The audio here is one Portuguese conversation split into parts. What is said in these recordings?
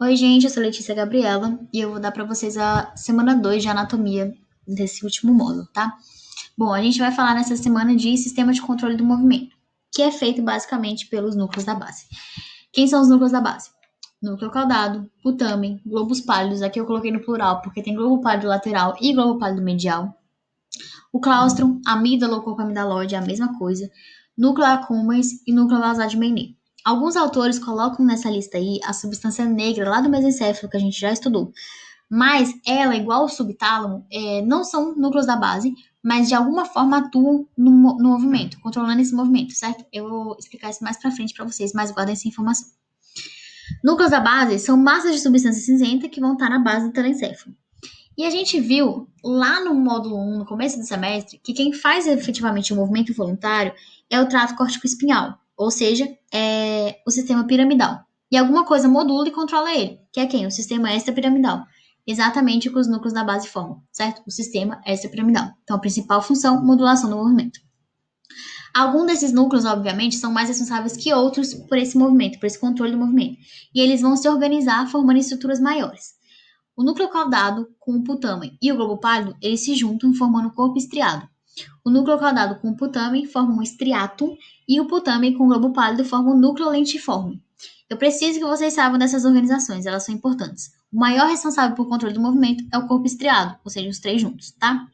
Oi, gente, eu sou Letícia Gabriela e eu vou dar para vocês a semana 2 de anatomia desse último módulo, tá? Bom, a gente vai falar nessa semana de sistema de controle do movimento, que é feito basicamente pelos núcleos da base. Quem são os núcleos da base? Núcleo caudado, putamen, globos pálidos, aqui eu coloquei no plural porque tem globo pálido lateral e globo pálido medial. O claustrum, amígdala ou corpo amidalóide é a mesma coisa. Núcleo accumbens e núcleo vazar de Meynet. Alguns autores colocam nessa lista aí a substância negra lá do mesencéfalo que a gente já estudou. Mas ela, igual ao subtálamo, não são núcleos da base, mas de alguma forma atuam no movimento, controlando esse movimento, certo? Eu vou explicar isso mais pra frente pra vocês, mas guardem essa informação. Núcleos da base são massas de substância cinzenta que vão estar na base do telencéfalo. E a gente viu lá no módulo 1, no começo do semestre, que quem faz efetivamente o movimento voluntário é o trato córtico-espinhal, ou seja, é o sistema piramidal. E alguma coisa modula e controla ele, que é quem? O sistema extrapiramidal. Exatamente o que os núcleos da base formam, certo? O sistema extrapiramidal. Então, a principal função, modulação do movimento. Alguns desses núcleos, obviamente, são mais responsáveis que outros por esse movimento, por esse controle do movimento. E eles vão se organizar formando estruturas maiores. O núcleo caudado com o putamen e o globo pálido, eles se juntam formando o corpo estriado. O núcleo caudado com o putamen forma um estriatum e o putamen com o globo pálido forma um núcleo lentiforme. Eu preciso que vocês saibam dessas organizações, elas são importantes. O maior responsável por controle do movimento é o corpo estriado, ou seja, os três juntos, tá?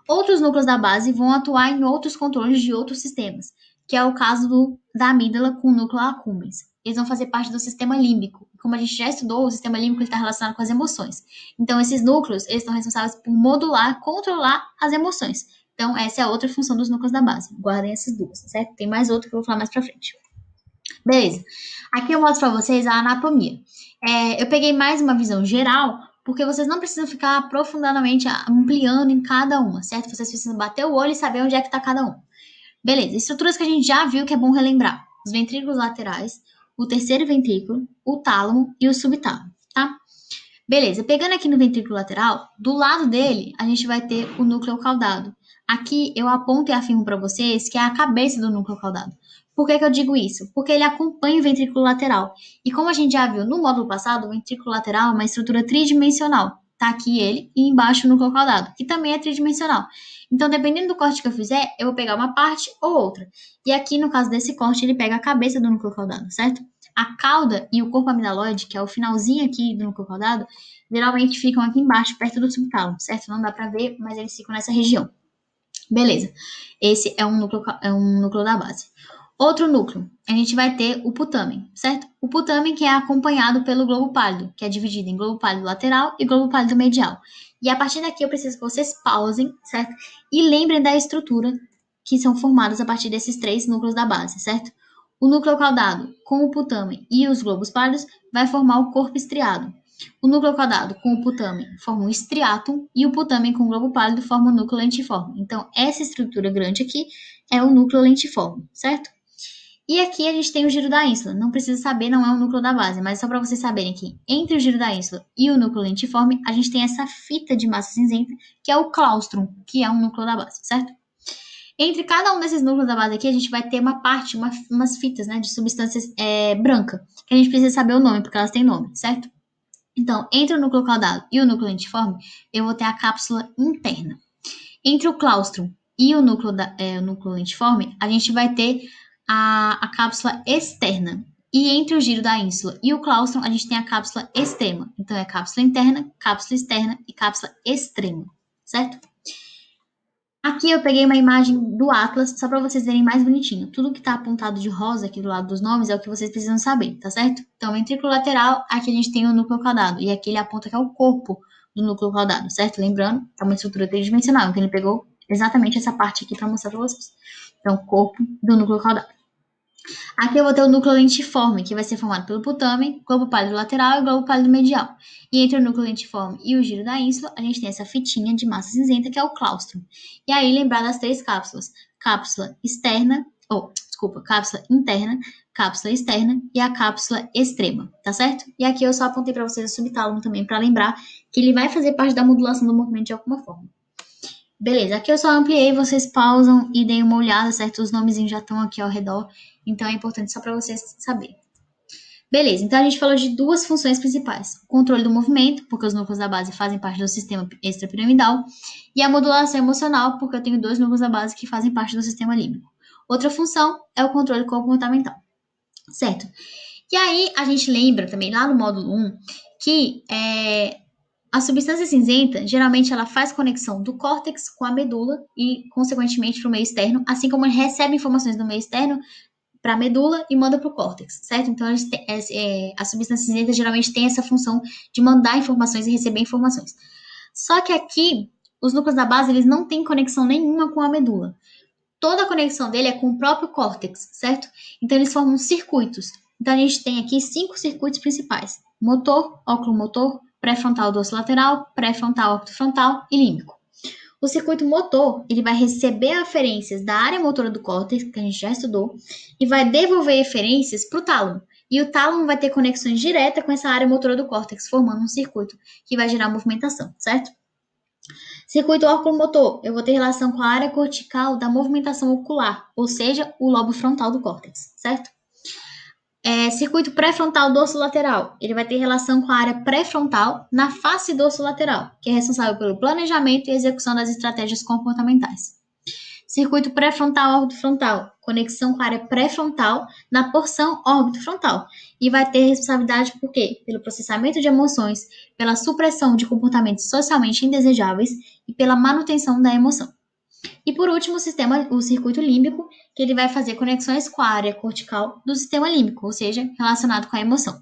Outros núcleos da base vão atuar em outros controles de outros sistemas, que é o caso da amígdala com o núcleo accumbens. Eles vão fazer parte do sistema límbico. Como a gente já estudou, o sistema límbico está relacionado com as emoções. Então, esses núcleos, eles estão responsáveis por modular, controlar as emoções. Então, essa é a outra função dos núcleos da base. Guardem essas duas, certo? Tem mais outra que eu vou falar mais pra frente. Beleza. Aqui eu mostro para vocês a anatomia. Eu peguei mais uma visão geral, porque vocês não precisam ficar aprofundadamente ampliando em cada uma, certo? Vocês precisam bater o olho e saber onde é que está cada um. Beleza. Estruturas que a gente já viu que é bom relembrar. Os ventrículos laterais, o terceiro ventrículo, o tálamo e o subtálamo, tá? Beleza. Pegando aqui no ventrículo lateral, do lado dele, a gente vai ter o núcleo caudado. Aqui eu aponto e afirmo para vocês que é a cabeça do núcleo caudado. Por que eu digo isso? Porque ele acompanha o ventrículo lateral. E como a gente já viu no módulo passado, o ventrículo lateral é uma estrutura tridimensional. Tá aqui ele e embaixo o núcleo caudado, que também é tridimensional. Então, dependendo do corte que eu fizer, eu vou pegar uma parte ou outra. E aqui, no caso desse corte, ele pega a cabeça do núcleo caudado, certo? A cauda e o corpo amidalóide, que é o finalzinho aqui do núcleo caudado, geralmente ficam aqui embaixo, perto do subtálamo, certo? Não dá pra ver, mas eles ficam nessa região. Beleza. Esse é um núcleo da base. Outro núcleo, a gente vai ter o putamen, certo? O putamen que é acompanhado pelo globo pálido, que é dividido em globo pálido lateral e globo pálido medial. E a partir daqui eu preciso que vocês pausem, certo? E lembrem da estrutura que são formadas a partir desses três núcleos da base, certo? O núcleo caudado com o putamen e os globos pálidos vai formar o corpo estriado. O núcleo caudado com o putamen forma um estriatum e o putamen com o globo pálido forma o núcleo lentiforme. Então, essa estrutura grande aqui é o núcleo lentiforme, certo? E aqui a gente tem o giro da ínsula. Não precisa saber, não é o núcleo da base, mas só para vocês saberem que entre o giro da ínsula e o núcleo lentiforme, a gente tem essa fita de massa cinzenta, que é o claustrum, que é um núcleo da base, certo? Entre cada um desses núcleos da base aqui, a gente vai ter uma parte, umas fitas, né, de substâncias branca, que a gente precisa saber o nome, porque elas têm nome, certo? Então, entre o núcleo caudado e o núcleo lentiforme, eu vou ter a cápsula interna. Entre o claustrum e o núcleo lentiforme, a gente vai ter a cápsula externa. E entre o giro da ínsula e o claustrum, a gente tem a cápsula extrema. Então, é cápsula interna, cápsula externa e cápsula extrema, certo? Aqui eu peguei uma imagem do Atlas, só para vocês verem mais bonitinho. Tudo que está apontado de rosa aqui do lado dos nomes é o que vocês precisam saber, tá certo? Então, ventrículo lateral, aqui a gente tem o núcleo caudado. E aqui ele aponta que é o corpo do núcleo caudado, certo? Lembrando, é uma estrutura tridimensional, então ele pegou exatamente essa parte aqui para mostrar para vocês. Então, corpo do núcleo caudado. Aqui eu vou ter o núcleo lentiforme, que vai ser formado pelo putamen, globo pálido lateral e globo pálido medial. E entre o núcleo lentiforme e o giro da ínsula, a gente tem essa fitinha de massa cinzenta, que é o claustrum. E aí, lembrar das três cápsulas. Cápsula cápsula interna, cápsula externa e a cápsula extrema, tá certo? E aqui eu só apontei para vocês o subtálamo também, para lembrar que ele vai fazer parte da modulação do movimento de alguma forma. Beleza, aqui eu só ampliei, vocês pausam e deem uma olhada, certo? Os nomezinhos já estão aqui ao redor, então é importante só para vocês saberem. Beleza, então a gente falou de duas funções principais. O controle do movimento, porque os núcleos da base fazem parte do sistema extrapiramidal, e a modulação emocional, porque eu tenho dois núcleos da base que fazem parte do sistema límbico. Outra função é o controle comportamental, certo? E aí a gente lembra também, lá no módulo 1, que a substância cinzenta, geralmente ela faz conexão do córtex com a medula e, consequentemente, para o meio externo, assim como ele recebe informações do meio externo, para a medula e manda para o córtex, certo? Então, a substância cinzenta geralmente tem essa função de mandar informações e receber informações. Só que aqui, os núcleos da base, eles não têm conexão nenhuma com a medula. Toda a conexão dele é com o próprio córtex, certo? Então, eles formam circuitos. Então, a gente tem aqui 5 circuitos principais: motor, oculomotor, pré-frontal dorsolateral, pré-frontal octofrontal e límbico. O circuito motor, ele vai receber aferências da área motora do córtex, que a gente já estudou, e vai devolver referências para o tálamo. E o tálamo vai ter conexões diretas com essa área motora do córtex, formando um circuito que vai gerar movimentação, certo? Circuito oculomotor, eu vou ter relação com a área cortical da movimentação ocular, ou seja, o lobo frontal do córtex, certo? Circuito pré-frontal dorsolateral, ele vai ter relação com a área pré-frontal na face dorsolateral, que é responsável pelo planejamento e execução das estratégias comportamentais. Circuito pré-frontal orbitofrontal, conexão com a área pré-frontal na porção órbito-frontal, e vai ter responsabilidade por quê? Pelo processamento de emoções, pela supressão de comportamentos socialmente indesejáveis e pela manutenção da emoção. E por último, o circuito límbico, que ele vai fazer conexões com a área cortical do sistema límbico, ou seja, relacionado com a emoção.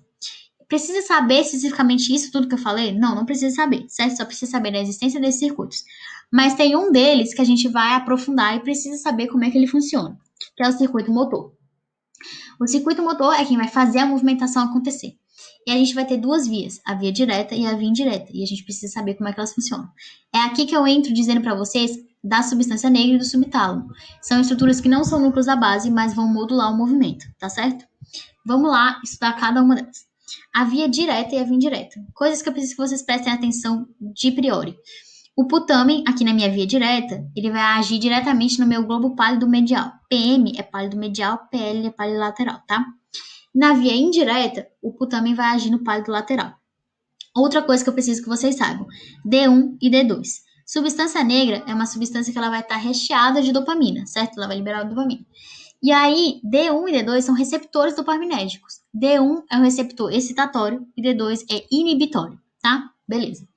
Precisa saber especificamente isso tudo que eu falei? Não, não precisa saber, certo? Só precisa saber da existência desses circuitos. Mas tem um deles que a gente vai aprofundar e precisa saber como é que ele funciona, que é o circuito motor. O circuito motor é quem vai fazer a movimentação acontecer. E a gente vai ter duas vias, a via direta e a via indireta, e a gente precisa saber como é que elas funcionam. É aqui que eu entro dizendo para vocês da substância negra e do subtálamo. São estruturas que não são núcleos da base, mas vão modular o movimento, tá certo? Vamos lá estudar cada uma delas. A via direta e a via indireta. Coisas que eu preciso que vocês prestem atenção de priori. O putamen, aqui na minha via direta, ele vai agir diretamente no meu globo pálido medial. PM é pálido medial, PL é pálido lateral, tá? Na via indireta, o putamen vai agir no pálido lateral. Outra coisa que eu preciso que vocês saibam: D1 e D2. Substância negra é uma substância que ela vai estar recheada de dopamina, certo? Ela vai liberar dopamina. E aí, D1 e D2 são receptores dopaminérgicos. D1 é um receptor excitatório e D2 é inibitório, tá? Beleza.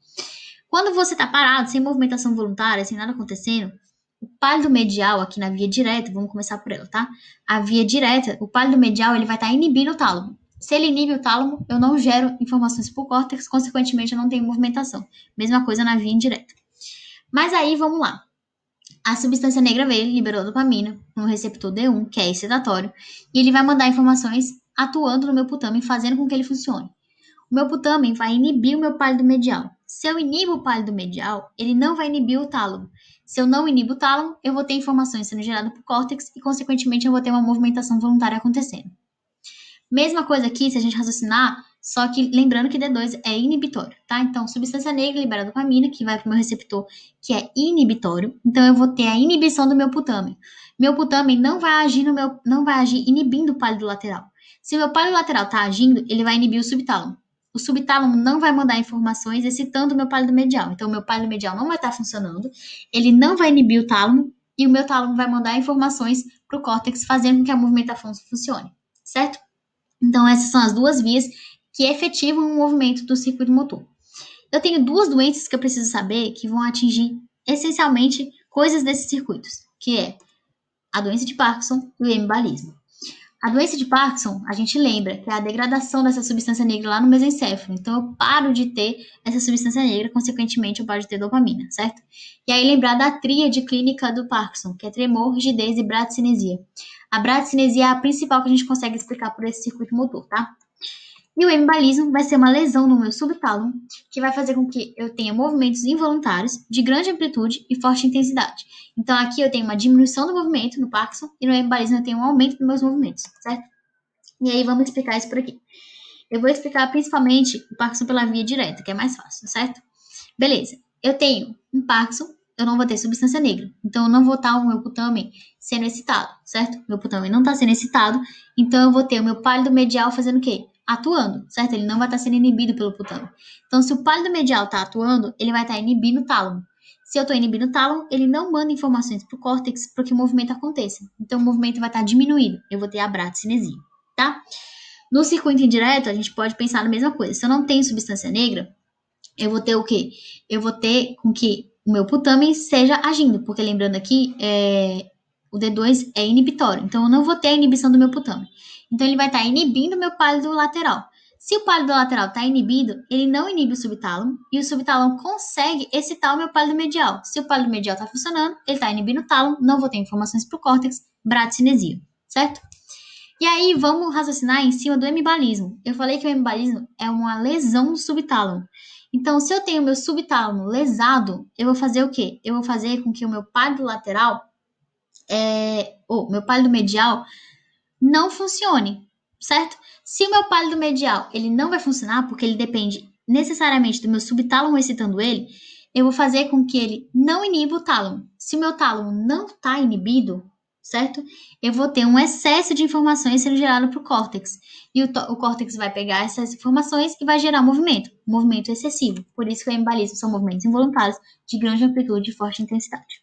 Quando você está parado, sem movimentação voluntária, sem nada acontecendo, o pálido medial aqui na via direta, vamos começar por ela, tá? A via direta, o pálido medial, ele vai estar inibindo o tálamo. Se ele inibe o tálamo, eu não gero informações para o córtex, consequentemente eu não tenho movimentação. Mesma coisa na via indireta. Mas aí, vamos lá. A substância negra veio, liberou dopamina no receptor D1, que é excitatório, e ele vai mandar informações atuando no meu putamen, fazendo com que ele funcione. O meu putamen vai inibir o meu pálido medial. Se eu inibo o pálido medial, ele não vai inibir o tálamo. Se eu não inibo o tálamo, eu vou ter informações sendo geradas para o córtex e, consequentemente, eu vou ter uma movimentação voluntária acontecendo. Mesma coisa aqui, se a gente raciocinar, só que lembrando que D2 é inibitório, tá? Então, substância negra libera dopamina, que vai para o meu receptor, que é inibitório. Então, eu vou ter a inibição do meu putamen. Meu putamen não vai agir inibindo o pálido lateral. Se o meu pálido lateral está agindo, ele vai inibir o subtálamo. O subtálamo não vai mandar informações excitando o meu pálido medial. Então, o meu pálido medial não vai estar funcionando, ele não vai inibir o tálamo, e o meu tálamo vai mandar informações para o córtex, fazendo com que a movimentação funcione, certo? Então, essas são as duas vias que efetivam o movimento do circuito motor. Eu tenho duas doenças que eu preciso saber que vão atingir essencialmente coisas desses circuitos, que é a doença de Parkinson e o hemibalismo. A doença de Parkinson, a gente lembra que é a degradação dessa substância negra lá no mesencéfalo. Então, eu paro de ter essa substância negra, consequentemente, eu paro de ter dopamina, certo? E aí, lembrar da tríade clínica do Parkinson, que é tremor, rigidez e bradicinesia. A bradicinesia é a principal que a gente consegue explicar por esse circuito motor, tá? E o hemibalismo vai ser uma lesão no meu subtálamo, que vai fazer com que eu tenha movimentos involuntários de grande amplitude e forte intensidade. Então, aqui eu tenho uma diminuição do movimento no Parkinson e no hemibalismo eu tenho um aumento dos meus movimentos, certo? E aí, vamos explicar isso por aqui. Eu vou explicar principalmente o Parkinson pela via direta, que é mais fácil, certo? Beleza. Eu tenho um Parkinson, eu não vou ter substância negra. Então, eu não vou estar o meu putamen sendo excitado, certo? Meu putamen não está sendo excitado, então eu vou ter o meu pálido medial fazendo o quê? atuando, certo? Ele não vai estar sendo inibido pelo hipotálamo. Então, se o pálido medial está atuando, ele vai estar inibindo o tálamo. Se eu estou inibindo o tálamo, ele não manda informações para o córtex para que o movimento aconteça. Então, o movimento vai estar diminuído. Eu vou ter a bradicinesia, tá? No circuito indireto, a gente pode pensar na mesma coisa. Se eu não tenho substância negra, eu vou ter o quê? Eu vou ter com que o meu putamen seja agindo, porque lembrando aqui, o D2 é inibitório, então eu não vou ter a inibição do meu putamen. Então ele vai estar inibindo o meu pálido lateral. Se o pálido lateral está inibido, ele não inibe o subtálamo, e o subtálamo consegue excitar o meu pálido medial. Se o pálido medial está funcionando, ele está inibindo o tálamo, não vou ter informações para o córtex, bradicinesia, certo? E aí, vamos raciocinar em cima do hemibalismo. Eu falei que o hemibalismo é uma lesão do subtálamo. Então, se eu tenho meu subtálamo lesado, eu vou fazer o quê? Eu vou fazer com que o meu pálido lateral, ou meu pálido medial, não funcione, certo? Se o meu pálido medial, ele não vai funcionar, porque ele depende necessariamente do meu subtálamo excitando ele, eu vou fazer com que ele não iniba o tálamo. Se o meu tálamo não está inibido, certo? Eu vou ter um excesso de informações sendo gerado para o córtex. E o córtex vai pegar essas informações e vai gerar um movimento excessivo. Por isso que o embalismo são movimentos involuntários de grande amplitude e forte intensidade.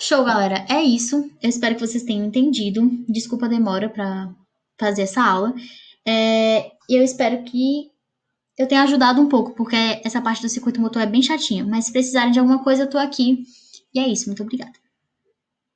Show, galera. É isso. Eu espero que vocês tenham entendido. Desculpa a demora para fazer essa aula. E eu espero que eu tenha ajudado um pouco, porque essa parte do circuito motor é bem chatinha. Mas se precisarem de alguma coisa, eu tô aqui. E é isso. Muito obrigada.